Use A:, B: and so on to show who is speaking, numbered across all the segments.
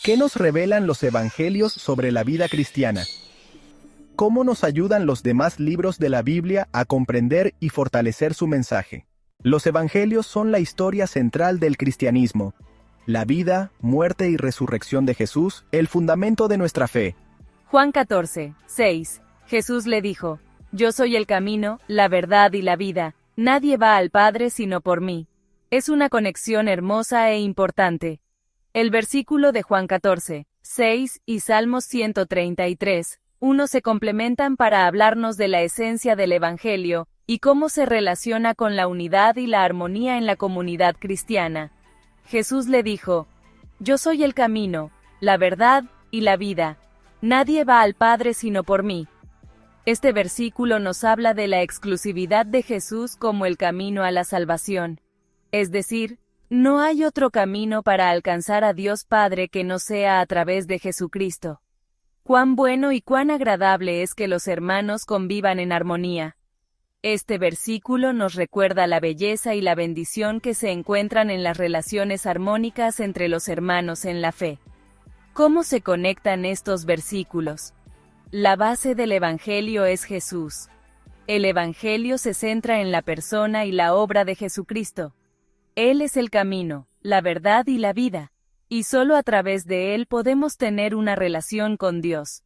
A: ¿Qué nos revelan los evangelios sobre la vida cristiana? ¿Cómo nos ayudan los demás libros de la Biblia a comprender y fortalecer su mensaje? Los evangelios son la historia central del cristianismo. La vida, muerte y resurrección de Jesús, el fundamento de nuestra fe.
B: Juan 14, 6. Jesús le dijo: Yo soy el camino, la verdad y la vida. Nadie va al Padre sino por mí. Es una conexión hermosa e importante. El versículo de Juan 14, 6 y Salmos 133, 1 se complementan para hablarnos de la esencia del Evangelio y cómo se relaciona con la unidad y la armonía en la comunidad cristiana. Jesús le dijo: Yo soy el camino, la verdad y la vida. Nadie va al Padre sino por mí. Este versículo nos habla de la exclusividad de Jesús como el camino a la salvación. Es decir, no hay otro camino para alcanzar a Dios Padre que no sea a través de Jesucristo. Cuán bueno y cuán agradable es que los hermanos convivan en armonía. Este versículo nos recuerda la belleza y la bendición que se encuentran en las relaciones armónicas entre los hermanos en la fe. ¿Cómo se conectan estos versículos? La base del Evangelio es Jesús. El Evangelio se centra en la persona y la obra de Jesucristo. Él es el camino, la verdad y la vida, y solo a través de Él podemos tener una relación con Dios.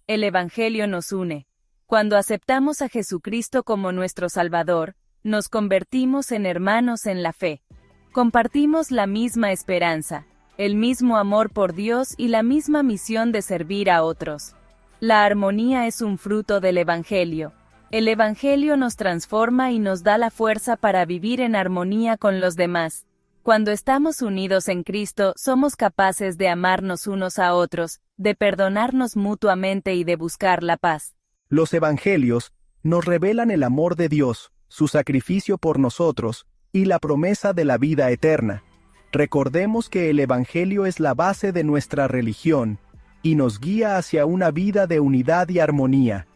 B: El Evangelio nos une. Cuando aceptamos a Jesucristo como nuestro Salvador, nos convertimos en hermanos en la fe. Compartimos la misma esperanza, el mismo amor por Dios y la misma misión de servir a otros. La armonía es un fruto del Evangelio. El Evangelio nos transforma y nos da la fuerza para vivir en armonía con los demás. Cuando estamos unidos en Cristo, somos capaces de amarnos unos a otros, de perdonarnos mutuamente y de buscar la paz.
A: Los evangelios nos revelan el amor de Dios, su sacrificio por nosotros y la promesa de la vida eterna. Recordemos que el evangelio es la base de nuestra religión y nos guía hacia una vida de unidad y armonía.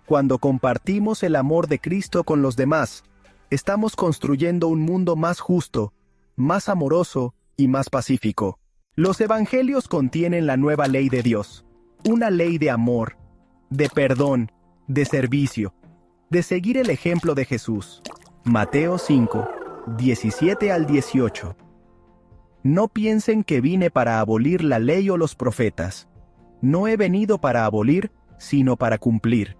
A: Cuando compartimos el amor de Cristo con los demás, estamos construyendo un mundo más justo, más amoroso y más pacífico. Los evangelios contienen la nueva ley de Dios, una ley de amor, de perdón, de servicio, de seguir el ejemplo de Jesús. Mateo 5, 17 al 18. No piensen que vine para abolir la ley o los profetas. No he venido para abolir, sino para cumplir.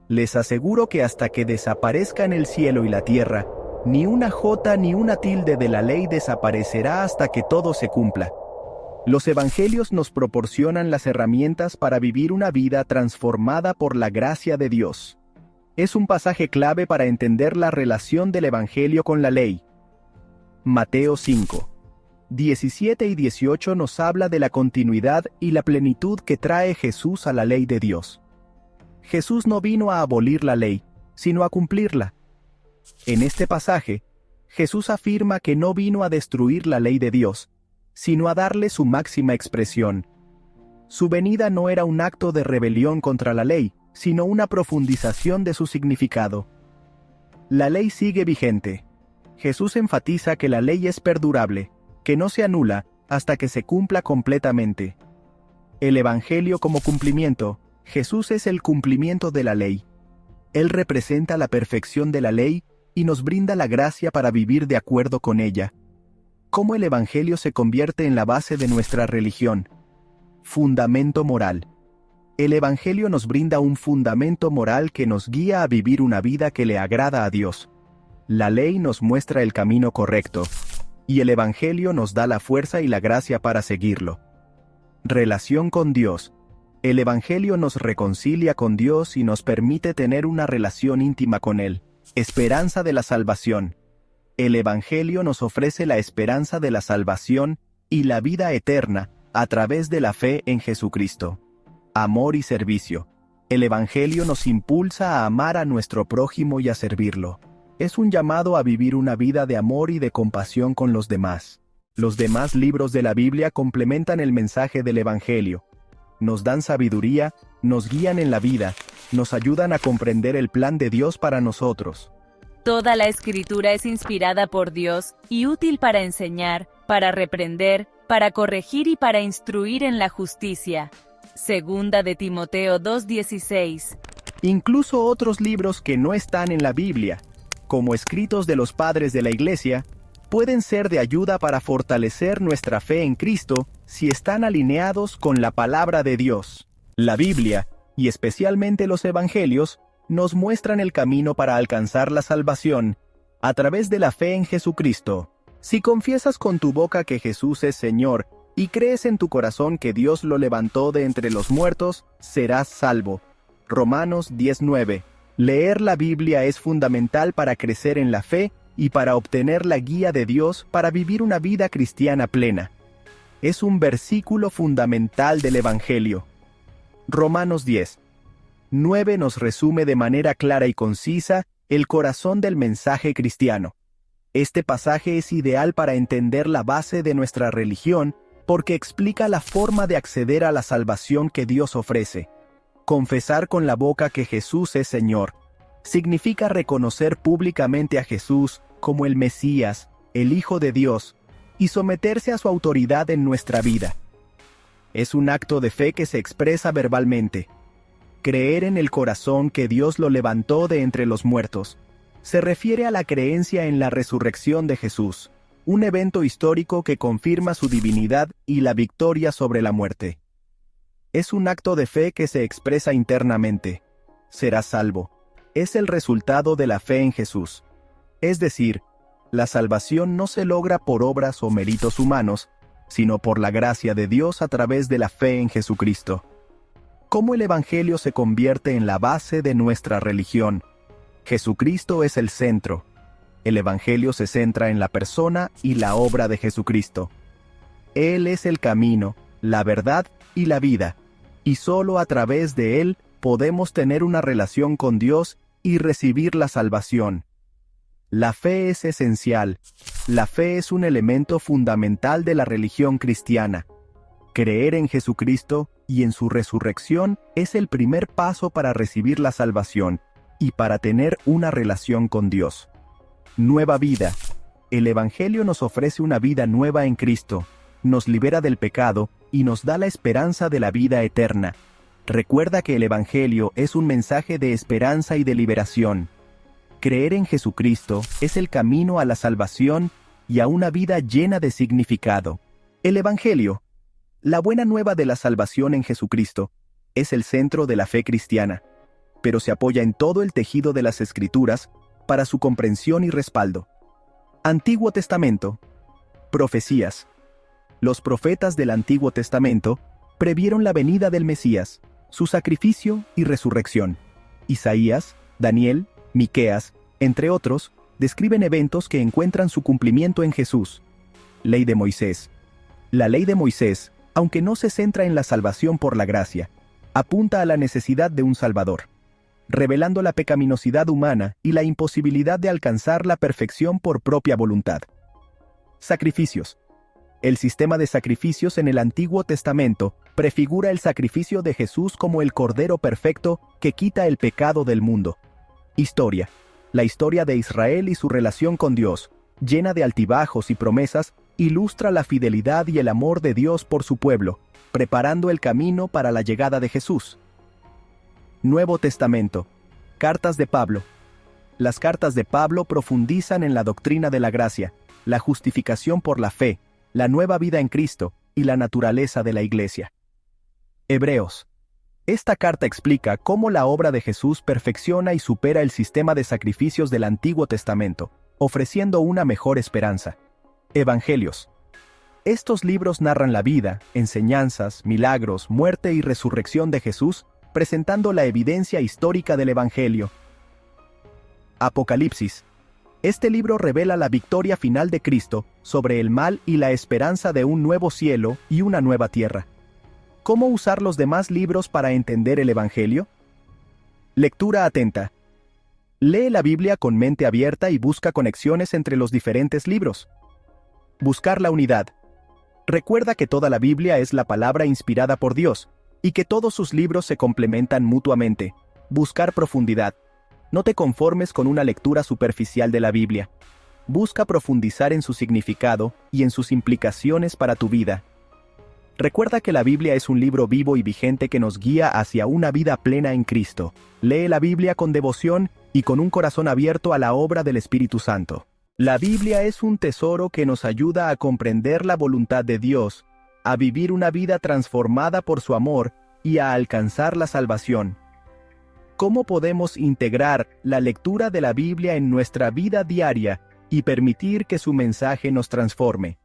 A: Les aseguro que hasta que desaparezcan el cielo y la tierra, ni una jota ni una tilde de la ley desaparecerá hasta que todo se cumpla. Los evangelios nos proporcionan las herramientas para vivir una vida transformada por la gracia de Dios. Es un pasaje clave para entender la relación del evangelio con la ley. Mateo 5, 17 y 18 nos habla de la continuidad y la plenitud que trae Jesús a la ley de Dios. Jesús no vino a abolir la ley, sino a cumplirla. En este pasaje, Jesús afirma que no vino a destruir la ley de Dios, sino a darle su máxima expresión. Su venida no era un acto de rebelión contra la ley, sino una profundización de su significado. La ley sigue vigente. Jesús enfatiza que la ley es perdurable, que no se anula hasta que se cumpla completamente. El Evangelio como cumplimiento. Jesús es el cumplimiento de la ley. Él representa la perfección de la ley y nos brinda la gracia para vivir de acuerdo con ella. ¿Cómo el Evangelio se convierte en la base de nuestra religión? Fundamento moral. El Evangelio nos brinda un fundamento moral que nos guía a vivir una vida que le agrada a Dios. La ley nos muestra el camino correcto, y el Evangelio nos da la fuerza y la gracia para seguirlo. Relación con Dios. El Evangelio nos reconcilia con Dios y nos permite tener una relación íntima con Él. Esperanza de la salvación. El Evangelio nos ofrece la esperanza de la salvación y la vida eterna a través de la fe en Jesucristo. Amor y servicio. El Evangelio nos impulsa a amar a nuestro prójimo y a servirlo. Es un llamado a vivir una vida de amor y de compasión con los demás. Los demás libros de la Biblia complementan el mensaje del Evangelio. Nos dan sabiduría, nos guían en la vida, nos ayudan a comprender el plan de Dios para nosotros.
B: Toda la Escritura es inspirada por Dios y útil para enseñar, para reprender, para corregir y para instruir en la justicia. Segunda de Timoteo 2:16.
A: Incluso otros libros que no están en la Biblia, como escritos de los padres de la Iglesia, pueden ser de ayuda para fortalecer nuestra fe en Cristo si están alineados con la palabra de Dios. La Biblia, y especialmente los Evangelios, nos muestran el camino para alcanzar la salvación a través de la fe en Jesucristo. Si confiesas con tu boca que Jesús es Señor y crees en tu corazón que Dios lo levantó de entre los muertos, serás salvo. Romanos 10:9. Leer la Biblia es fundamental para crecer en la fe y para obtener la guía de Dios para vivir una vida cristiana plena. Es un versículo fundamental del Evangelio. Romanos 10:9 nos resume de manera clara y concisa el corazón del mensaje cristiano. Este pasaje es ideal para entender la base de nuestra religión porque explica la forma de acceder a la salvación que Dios ofrece. Confesar con la boca que Jesús es Señor significa reconocer públicamente a Jesús como el Mesías, el Hijo de Dios, y someterse a su autoridad en nuestra vida. Es un acto de fe que se expresa verbalmente. Creer en el corazón que Dios lo levantó de entre los muertos se refiere a la creencia en la resurrección de Jesús, un evento histórico que confirma su divinidad y la victoria sobre la muerte. Es un acto de fe que se expresa internamente. Serás salvo. Es el resultado de la fe en Jesús. Es decir, la salvación no se logra por obras o méritos humanos, sino por la gracia de Dios a través de la fe en Jesucristo. ¿Cómo el Evangelio se convierte en la base de nuestra religión? Jesucristo es el centro. El Evangelio se centra en la persona y la obra de Jesucristo. Él es el camino, la verdad y la vida, y solo a través de Él podemos tener una relación con Dios y recibir la salvación. La fe es esencial. La fe es un elemento fundamental de la religión cristiana. Creer en Jesucristo y en su resurrección es el primer paso para recibir la salvación y para tener una relación con Dios. Nueva vida. El Evangelio nos ofrece una vida nueva en Cristo, nos libera del pecado y nos da la esperanza de la vida eterna. Recuerda que el Evangelio es un mensaje de esperanza y de liberación. Creer en Jesucristo es el camino a la salvación y a una vida llena de significado. El Evangelio, la buena nueva de la salvación en Jesucristo, es el centro de la fe cristiana, pero se apoya en todo el tejido de las Escrituras para su comprensión y respaldo. Antiguo Testamento. Profecías. Los profetas del Antiguo Testamento previeron la venida del Mesías, su sacrificio y resurrección. Isaías, Daniel, Miqueas, entre otros, describen eventos que encuentran su cumplimiento en Jesús. Ley de Moisés. La ley de Moisés, aunque no se centra en la salvación por la gracia, apunta a la necesidad de un Salvador, revelando la pecaminosidad humana y la imposibilidad de alcanzar la perfección por propia voluntad. Sacrificios. El sistema de sacrificios en el Antiguo Testamento prefigura el sacrificio de Jesús como el Cordero perfecto que quita el pecado del mundo. Historia. La historia de Israel y su relación con Dios, llena de altibajos y promesas, ilustra la fidelidad y el amor de Dios por su pueblo, preparando el camino para la llegada de Jesús. Nuevo Testamento. Cartas de Pablo. Las cartas de Pablo profundizan en la doctrina de la gracia, la justificación por la fe, la nueva vida en Cristo y la naturaleza de la Iglesia. Hebreos. Esta carta explica cómo la obra de Jesús perfecciona y supera el sistema de sacrificios del Antiguo Testamento, ofreciendo una mejor esperanza. Evangelios. Estos libros narran la vida, enseñanzas, milagros, muerte y resurrección de Jesús, presentando la evidencia histórica del Evangelio. Apocalipsis. Este libro revela la victoria final de Cristo sobre el mal y la esperanza de un nuevo cielo y una nueva tierra. ¿Cómo usar los demás libros para entender el Evangelio? Lectura atenta. Lee la Biblia con mente abierta y busca conexiones entre los diferentes libros. Buscar la unidad. Recuerda que toda la Biblia es la palabra inspirada por Dios, y que todos sus libros se complementan mutuamente. Buscar profundidad. No te conformes con una lectura superficial de la Biblia. Busca profundizar en su significado y en sus implicaciones para tu vida. Recuerda que la Biblia es un libro vivo y vigente que nos guía hacia una vida plena en Cristo. Lee la Biblia con devoción y con un corazón abierto a la obra del Espíritu Santo. La Biblia es un tesoro que nos ayuda a comprender la voluntad de Dios, a vivir una vida transformada por su amor y a alcanzar la salvación. ¿Cómo podemos integrar la lectura de la Biblia en nuestra vida diaria y permitir que su mensaje nos transforme?